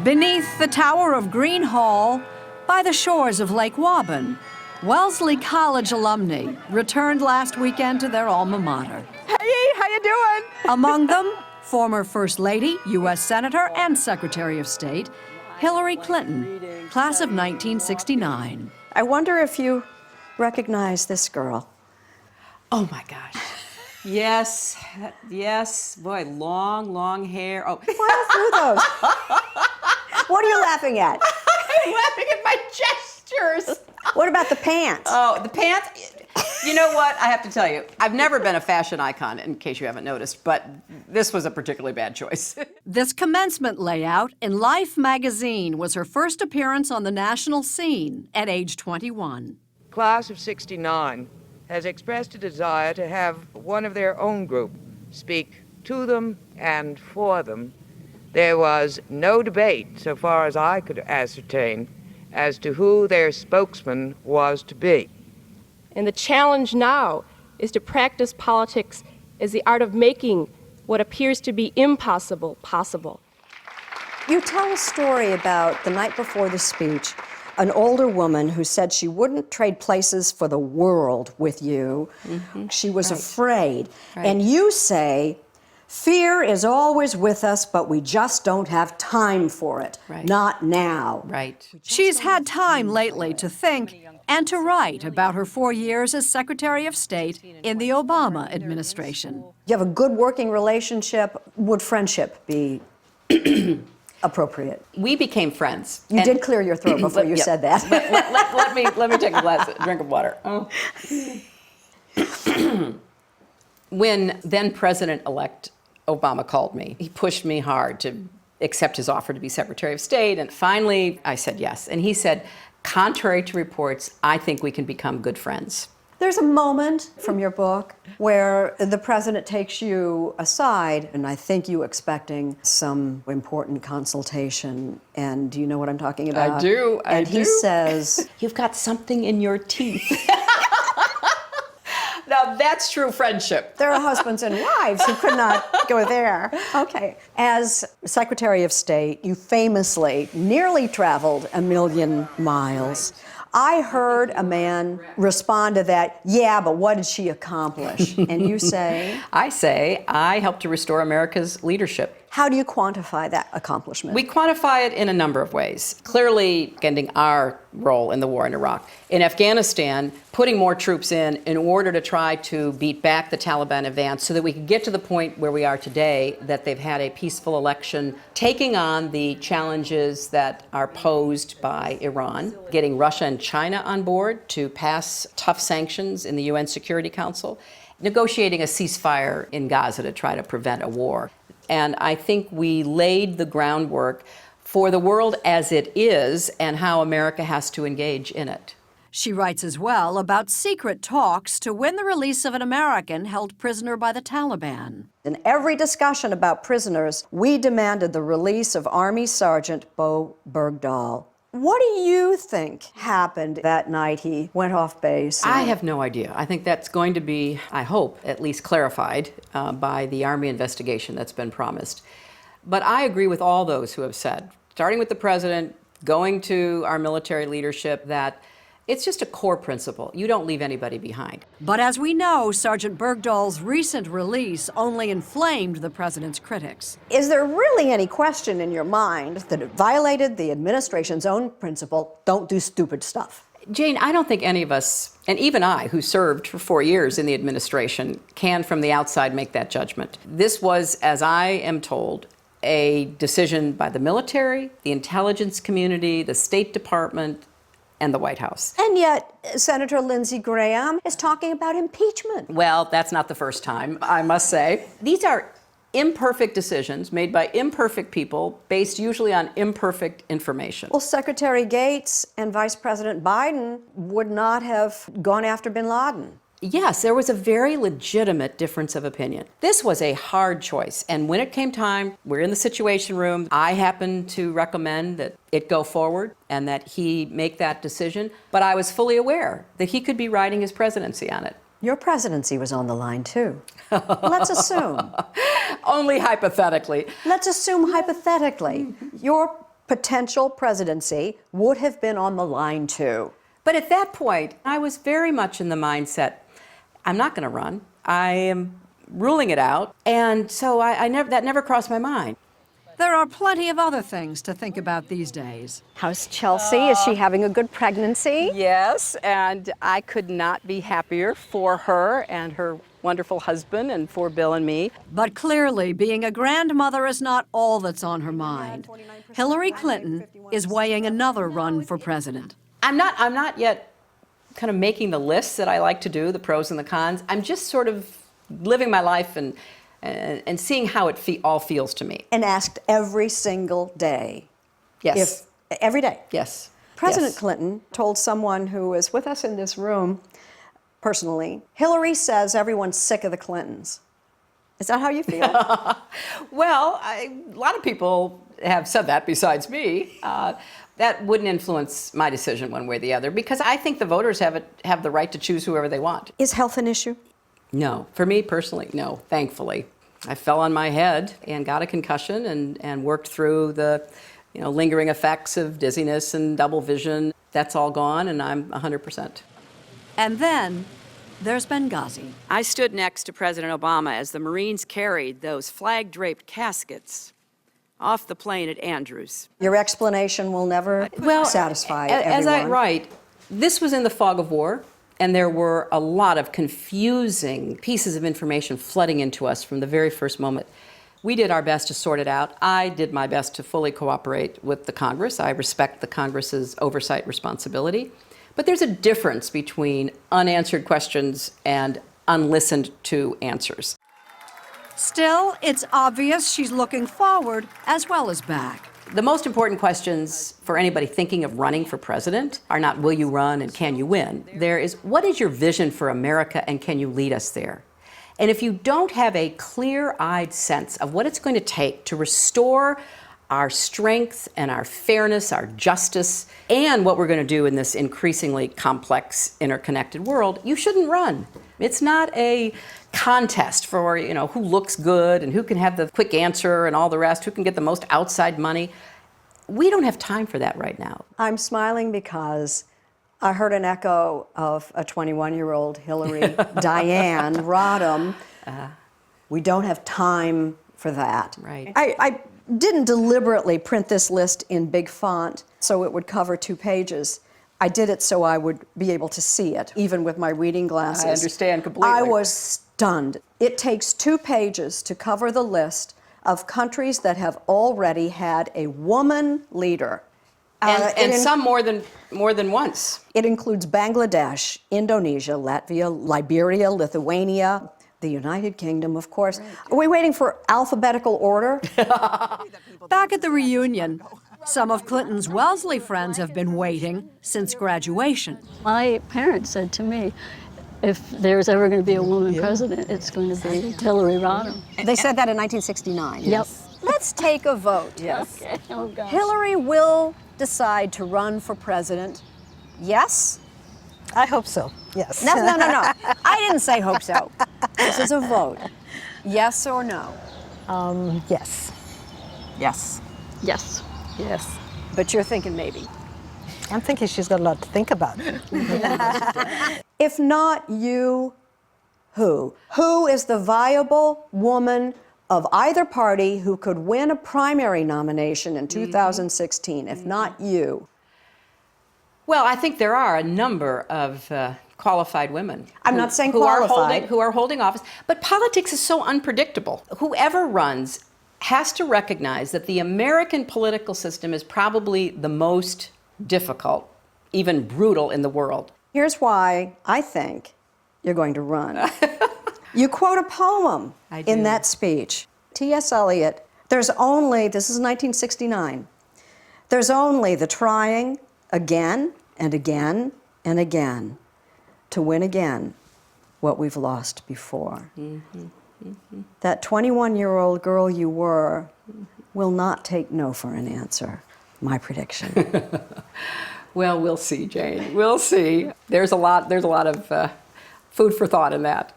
Beneath the tower of Green Hall, by the shores of Lake Waban, Wellesley College alumni returned last weekend to their alma mater. Hey, how you doing? Among them, former First Lady, U.S. Senator, and Secretary of State, Hillary Clinton, class of 1969. I wonder if you recognize this girl. Oh my gosh. Yes, yes. Boy, long hair. Oh. Fly through those. What are you laughing at? I'm laughing at my gestures. What about the pants? Oh, the pants. You know what? I have to tell you, I've never been a fashion icon, in case you haven't noticed, but this was a particularly bad choice. This commencement layout in Life magazine was her first appearance on the national scene at age 21. Class of '69 has expressed a desire to have one of their own group speak to them and for them. There was no debate, so far as I could ascertain, as to who their spokesman was to be. And the challenge now is to practice politics as the art of making what appears to be impossible possible. You tell a story about the night before the speech, an older woman who said she wouldn't trade places for the world with you. Mm-hmm. She was afraid. Right. And you say, fear is always with us, but we just don't have time for it. Right. Not now. Right. She's had time lately to think and to write about her 4 years as Secretary of State in the Obama administration. You have a good working relationship. Would friendship be appropriate? We became friends. You did clear your throat before you said that. let me take a drink of water. Oh. When then President-elect Obama called me, he pushed me hard to accept his offer to be Secretary of State, and finally I said yes. And he said, contrary to reports, I think we can become good friends. There's a moment from your book where the president takes you aside, and I think you expecting some important consultation. And do you know what I'm talking about? I do. And he says, "You've got something in your teeth." Now that's true friendship. There are husbands and wives who could not go there. Okay. As Secretary of State, you famously nearly traveled 1 million miles. I heard a man respond to that, yeah, but what did she accomplish? And you say? I say, I helped to restore America's leadership. How do you quantify that accomplishment? We quantify it in a number of ways. Clearly, ending our role in the war in Iraq. In Afghanistan, putting more troops in order to try to beat back the Taliban advance so that we could get to the point where we are today, that they've had a peaceful election, taking on the challenges that are posed by Iran, getting Russia and China on board to pass tough sanctions in the UN Security Council, negotiating a ceasefire in Gaza to try to prevent a war. And I think we laid the groundwork for the world as it is and how America has to engage in it. She writes as well about secret talks to win the release of an American held prisoner by the Taliban. In every discussion about prisoners, we demanded the release of Army Sergeant Bo Bergdahl. What do you think happened that night he went off base? I have no idea. I think that's going to be, I hope, at least clarified by the Army investigation that's been promised. But I agree with all those who have said, starting with the president, going to our military leadership, that it's just a core principle. You don't leave anybody behind. But as we know, Sergeant Bergdahl's recent release only inflamed the president's critics. Is there really any question in your mind that it violated the administration's own principle, don't do stupid stuff? Jane, I don't think any of us, and even I, who served for 4 years in the administration, can from the outside make that judgment. This was, as I am told, a decision by the military, the intelligence community, the State Department, and the White House. And yet, Senator Lindsey Graham is talking about impeachment. Well, that's not the first time, I must say. These are imperfect decisions made by imperfect people based usually on imperfect information. Well, Secretary Gates and Vice President Biden would not have gone after bin Laden. Yes, there was a very legitimate difference of opinion. This was a hard choice, and when it came time, we're in the Situation Room. I happened to recommend that it go forward and that he make that decision, but I was fully aware that he could be riding his presidency on it. Your presidency was on the line, too. Let's assume. Only hypothetically. Let's assume hypothetically. Your potential presidency would have been on the line too. But at that point, I was very much in the mindset, I'm not going to run. I am ruling it out. And so that never crossed my mind. There are plenty of other things to think about these days. How's Chelsea? Is she having a good pregnancy? Yes, and I could not be happier for her and her wonderful husband and for Bill and me. But clearly, being a grandmother is not all that's on her mind. Hillary Clinton is weighing another run for president. I'm not yet kind of making the lists that I like to do, the pros and the cons. I'm just sort of living my life and seeing how it all feels to me. And asked every single day. Yes. Every day. Yes. President Yes. Clinton told someone who is with us in this room personally, Hillary says everyone's sick of the Clintons. Is that how you feel? Well, a lot of people have said that besides me. That wouldn't influence my decision one way or the other because I think the voters have the right to choose whoever they want. Is health an issue? No. For me personally, no, thankfully. I fell on my head and got a concussion and worked through the lingering effects of dizziness and double vision. That's all gone and I'm 100%. And then there's Benghazi. I stood next to President Obama as the Marines carried those flag-draped caskets off the plane at Andrews. Your explanation will never satisfy As everyone. right, this was in the fog of war, and there were a lot of confusing pieces of information flooding into us from the very first moment. We did our best to sort it out. I did my best to fully cooperate with the Congress. I respect the Congress's oversight responsibility. But there's a difference between unanswered questions and unlistened to answers. Still, it's obvious she's looking forward as well as back. The most important questions for anybody thinking of running for president are not will you run and can you win. There is what is your vision for America and can you lead us there? And if you don't have a clear-eyed sense of what it's going to take to restore our strength and our fairness, our justice, and what we're going to do in this increasingly complex, interconnected world, you shouldn't run. It's not a contest for, who looks good and who can have the quick answer and all the rest, who can get the most outside money. We don't have time for that right now. I'm smiling because I heard an echo of a 21-year-old Hillary Diane Rodham. We don't have time for that. Right. I didn't deliberately print this list in big font so it would cover 2 pages. I did it so I would be able to see it, even with my reading glasses. I understand completely. I was stunned. It takes 2 pages to cover the list of countries that have already had a woman leader. And some more than once. It includes Bangladesh, Indonesia, Latvia, Liberia, Lithuania, the United Kingdom, of course. Are we waiting for alphabetical order? Back at the reunion, some of Clinton's Wellesley friends have been waiting since graduation. My parents said to me, if there's ever going to be a woman president, it's going to be Hillary Rodham. They said that in 1969. Yep. Let's take a vote. Yes. Okay. Oh, gosh. Hillary will decide to run for president. Yes? I hope so, yes. No. I didn't say hope so. This is a vote. Yes or no? Yes. Yes. Yes. Yes. But you're thinking maybe. I'm thinking she's got a lot to think about. If not you, who? Who is the viable woman of either party who could win a primary nomination in 2016, if not you? Well, I think there are a number of qualified women. I'm not saying who qualified. who are holding office. But politics is so unpredictable. Whoever runs has to recognize that the American political system is probably the most difficult, even brutal in the world. Here's why I think you're going to run. You quote a poem in that speech. T.S. Eliot, this is 1969, there's only the trying again and again and again to win again what we've lost before. That 21-year-old girl you were will not take no for an answer, my prediction. Well, we'll see, Jane. We'll see. There's a lot of food for thought in that.